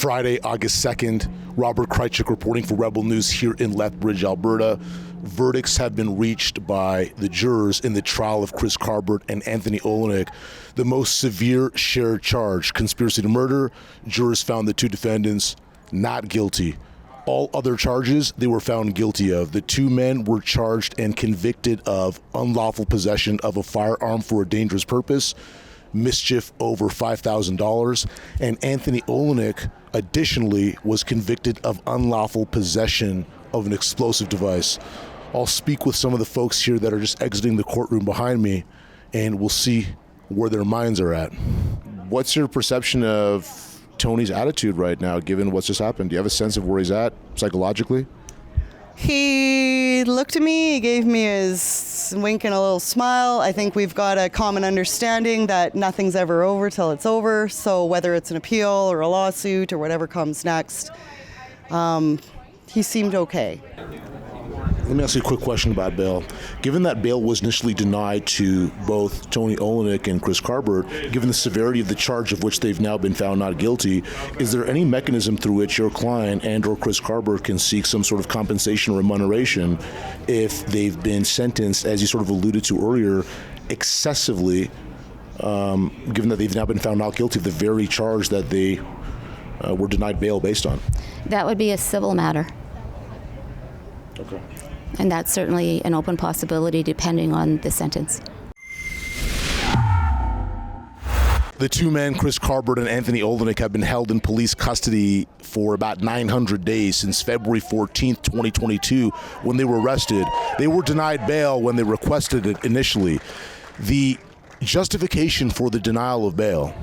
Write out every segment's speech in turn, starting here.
Friday, August 2nd. Robert Krychuk reporting for Rebel News here in Lethbridge, Alberta. Verdicts have been reached by the jurors in the trial of Chris Carbert and Anthony Olenek. The most severe shared charge, conspiracy to murder. Jurors found the two defendants not guilty. All other charges they were found guilty of. The two men were charged and convicted of unlawful possession of a firearm for a dangerous purpose, mischief over $5,000, and Anthony Olenek additionally was convicted of unlawful possession of an explosive device. I'll speak with some of the folks here that are just exiting the courtroom behind me, and we'll see where their minds are at. What's your perception of Tony's attitude right now, given what's just happened? Do you have a sense of where he's at psychologically? He looked at me, he gave me his wink and a little smile. I think we've got a common understanding that nothing's ever over till it's over. So whether it's an appeal or a lawsuit or whatever comes next, he seemed okay. Let me ask you a quick question about bail. Given that bail was initially denied to both Tony Olenek and Chris Carbert, given the severity of the charge of which they've now been found not guilty, is there any mechanism through which your client and or Chris Carbert can seek some sort of compensation or remuneration if they've been sentenced, as you sort of alluded to earlier, excessively, given that they've now been found not guilty of the very charge that they were denied bail based on? That would be a civil matter. Okay. And that's certainly an open possibility depending on the sentence. The two men, Chris Carbert and Anthony Olenek, have been held in police custody for about 900 days since February 14th, 2022, when they were arrested. They were denied bail when they requested it initially. The justification for the denial of bail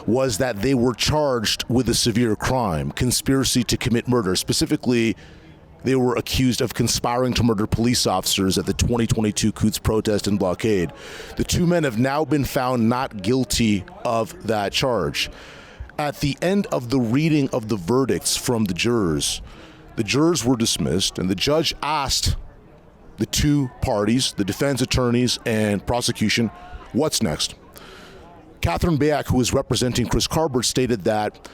was that they were charged with a severe crime, conspiracy to commit murder. Specifically, they were accused of conspiring to murder police officers at the 2022 Coutts protest and blockade. The two men have now been found not guilty of that charge. At the end of the reading of the verdicts from the jurors were dismissed, and the judge asked the two parties, the defense attorneys and prosecution, what's next? Catherine Bayak, who is representing Chris Carbert, stated that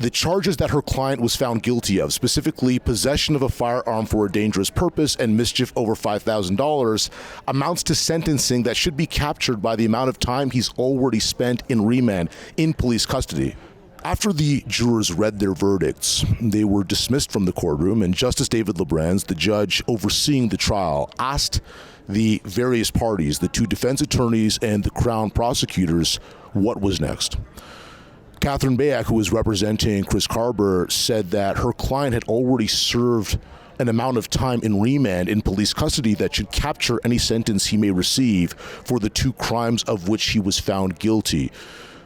the charges that her client was found guilty of, specifically possession of a firearm for a dangerous purpose and mischief over $5,000, amounts to sentencing that should be captured by the amount of time he's already spent in remand in police custody. After the jurors read their verdicts, they were dismissed from the courtroom, and Justice David Lebrans, the judge overseeing the trial, asked the various parties, the two defense attorneys and the Crown prosecutors, what was next. Catherine Bayak, who was representing Chris Carbert, said that her client had already served an amount of time in remand in police custody that should capture any sentence he may receive for the two crimes of which he was found guilty: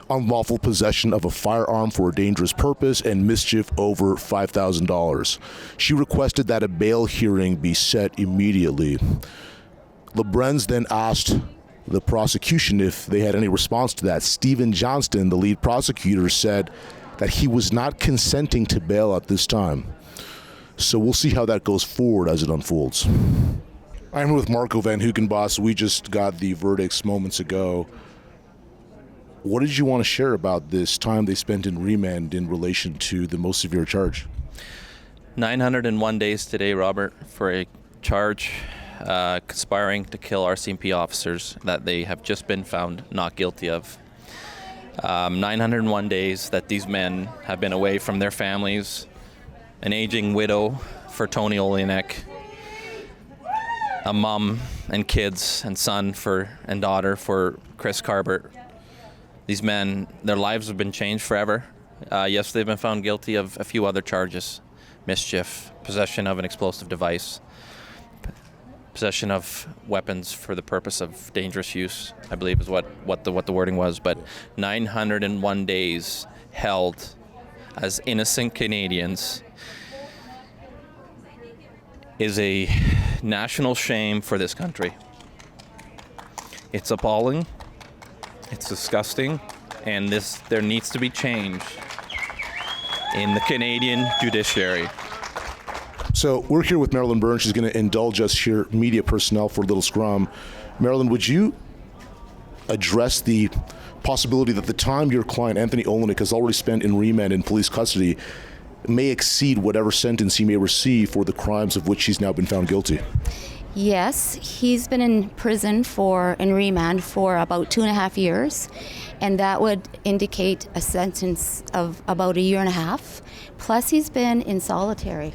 unlawful possession of a firearm for a dangerous purpose and mischief over $5,000. She requested that a bail hearing be set immediately. Lebrans then asked the prosecution if they had any response to that. Stephen Johnston, the lead prosecutor, said that he was not consenting to bail at this time. So we'll see how that goes forward as it unfolds. I'm here with Marco Van Hugenbos. We just got the verdicts moments ago. What did you want to share about this time they spent in remand in relation to the most severe charge? 901 days today, Robert, for a charge conspiring to kill RCMP officers that they have just been found not guilty of. 901 days that these men have been away from their families, an aging widow for Tony Olenek, a mom and kids and son and daughter for Chris Carbert. These men, their lives have been changed forever. Yes, they've been found guilty of a few other charges: mischief, possession of an explosive device, possession of weapons for the purpose of dangerous use, I believe is what the wording was. But 901 days held as innocent Canadians is a national shame for this country. It's appalling, it's disgusting, and there needs to be change in the Canadian judiciary. So we're here with Marilyn Byrne. She's going to indulge us here, media personnel, for a little scrum. Marilyn, would you address the possibility that the time your client, Anthony Olenek, has already spent in remand in police custody may exceed whatever sentence he may receive for the crimes of which he's now been found guilty? Yes, he's been in prison in remand for about 2.5 years, and that would indicate a sentence of about 1.5 years. Plus, he's been in solitary,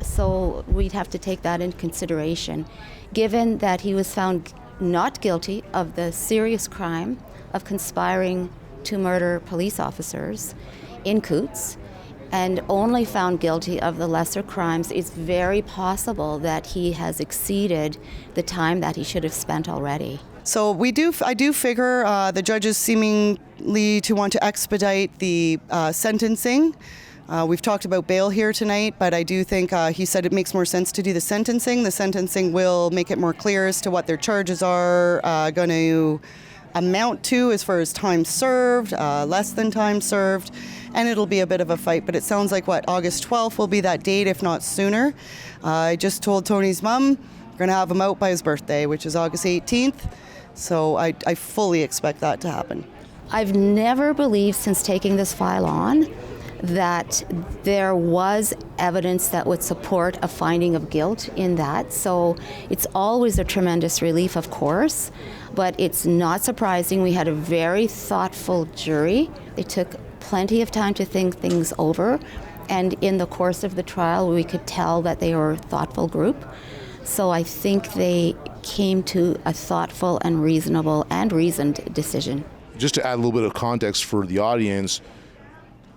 so we'd have to take that into consideration. Given that he was found not guilty of the serious crime of conspiring to murder police officers in Coutts, and only found guilty of the lesser crimes, it's very possible that he has exceeded the time that he should have spent already. So I do figure the judges seemingly to want to expedite the sentencing. We've talked about bail here tonight, but I do think he said it makes more sense to do the sentencing. The sentencing will make it more clear as to what their charges are going to amount to as far as time served, less than time served, and it'll be a bit of a fight. But it sounds like, August 12th will be that date, if not sooner. I just told Tony's mom we're going to have him out by his birthday, which is August 18th. So I fully expect that to happen. I've never believed since taking this file on that there was evidence that would support a finding of guilt in that. So it's always a tremendous relief, of course, but it's not surprising. We had a very thoughtful jury. They took plenty of time to think things over, and in the course of the trial, we could tell that they were a thoughtful group. So I think they came to a thoughtful and reasonable and reasoned decision. Just to add a little bit of context for the audience,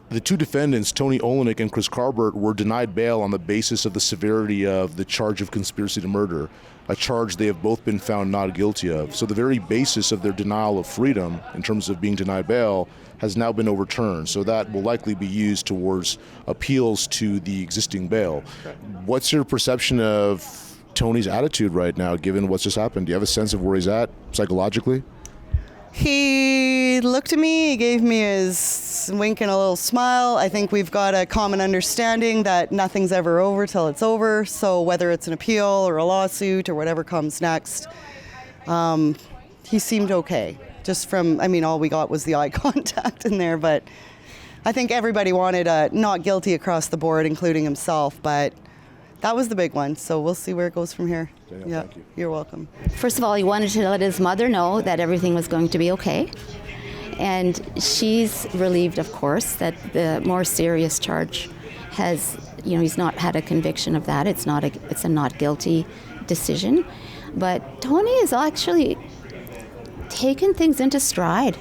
the two defendants, Tony Olenek and Chris Carbert, were denied bail on the basis of the severity of the charge of conspiracy to murder, a charge they have both been found not guilty of. So the very basis of their denial of freedom, in terms of being denied bail, has now been overturned. So that will likely be used towards appeals to the existing bail. What's your perception of Tony's attitude right now, given what's just happened? Do you have a sense of where he's at psychologically? He looked at me, he gave me his wink and a little smile. I think we've got a common understanding that nothing's ever over till it's over. So whether it's an appeal or a lawsuit or whatever comes next, he seemed okay. Just from, all we got was the eye contact in there, but I think everybody wanted a not guilty across the board, including himself, but that was the big one. So we'll see where it goes from here. Yeah, thank you. You're welcome. First of all, he wanted to let his mother know that everything was going to be okay. And she's relieved, of course, that the more serious charge has, he's not had a conviction of that. It's a not guilty decision. But Tony has actually taken things into stride.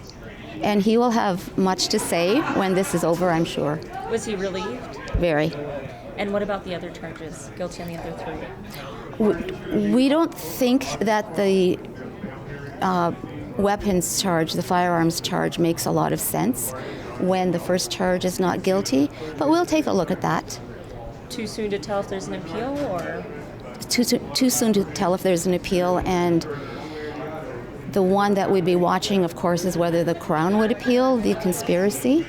And he will have much to say when this is over, I'm sure. Was he relieved? Very. And what about the other charges? Guilty on the other 3? We don't think that the weapons charge, the firearms charge, makes a lot of sense when the first charge is not guilty, but we'll take a look at that. Too soon to tell if there's an appeal, or? Too soon to tell if there's an appeal, and the one that we'd be watching, of course, is whether the Crown would appeal the conspiracy.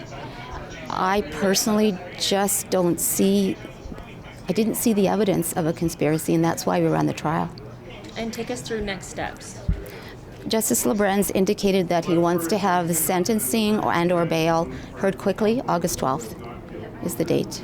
I personally just didn't see the evidence of a conspiracy, and that's why we ran the trial. And take us through next steps. Justice Lebrenz indicated that he wants to have the sentencing or bail heard quickly. August 12th is the date.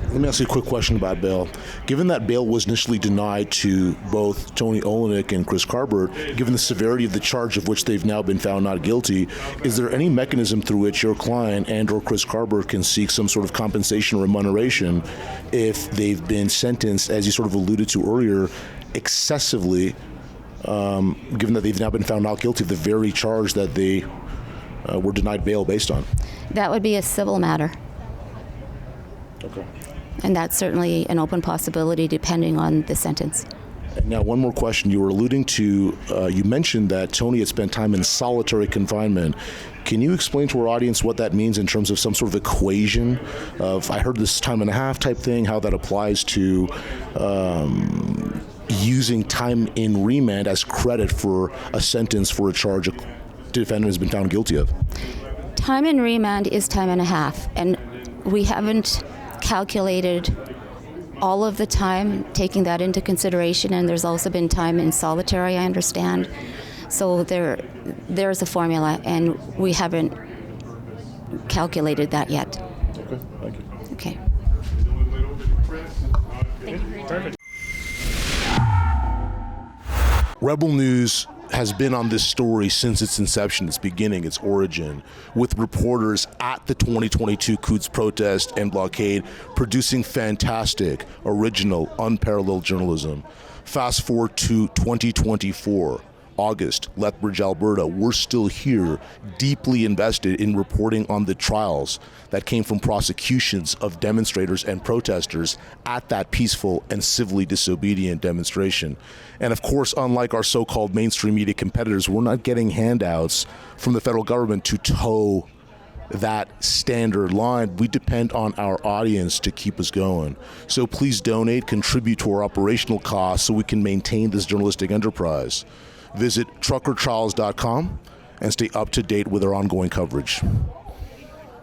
Let me ask you a quick question about bail. Given that bail was initially denied to both Tony Olenek and Chris Carbert, given the severity of the charge of which they've now been found not guilty, is there any mechanism through which your client and or Chris Carbert can seek some sort of compensation or remuneration if they've been sentenced, as you sort of alluded to earlier, excessively, given that they've now been found not guilty of the very charge that they were denied bail based on? That would be a civil matter. Okay. And that's certainly an open possibility depending on the sentence. Now, one more question. You were alluding to, you mentioned that Tony had spent time in solitary confinement. Can you explain to our audience what that means in terms of some sort of equation of, I heard this 1.5 time type thing, how that applies to using time in remand as credit for a sentence for a charge a defendant has been found guilty of? Time in remand is 1.5 time, and we haven't calculated all of the time, taking that into consideration, and there's also been time in solitary, I understand. So there's a formula, and we haven't calculated that yet. Okay, thank you. Okay. Thank you for your time. Rebel News has been on this story since its inception, its beginning, its origin, with reporters at the 2022 Coutts protest and blockade producing fantastic, original, unparalleled journalism. Fast forward to 2024, August, Lethbridge, Alberta. We're still here, deeply invested in reporting on the trials that came from prosecutions of demonstrators and protesters at that peaceful and civilly disobedient demonstration. And of course, unlike our so-called mainstream media competitors, we're not getting handouts from the federal government to toe that standard line. We depend on our audience to keep us going. So please donate, contribute to our operational costs so we can maintain this journalistic enterprise. Visit truckertrials.com and stay up to date with our ongoing coverage.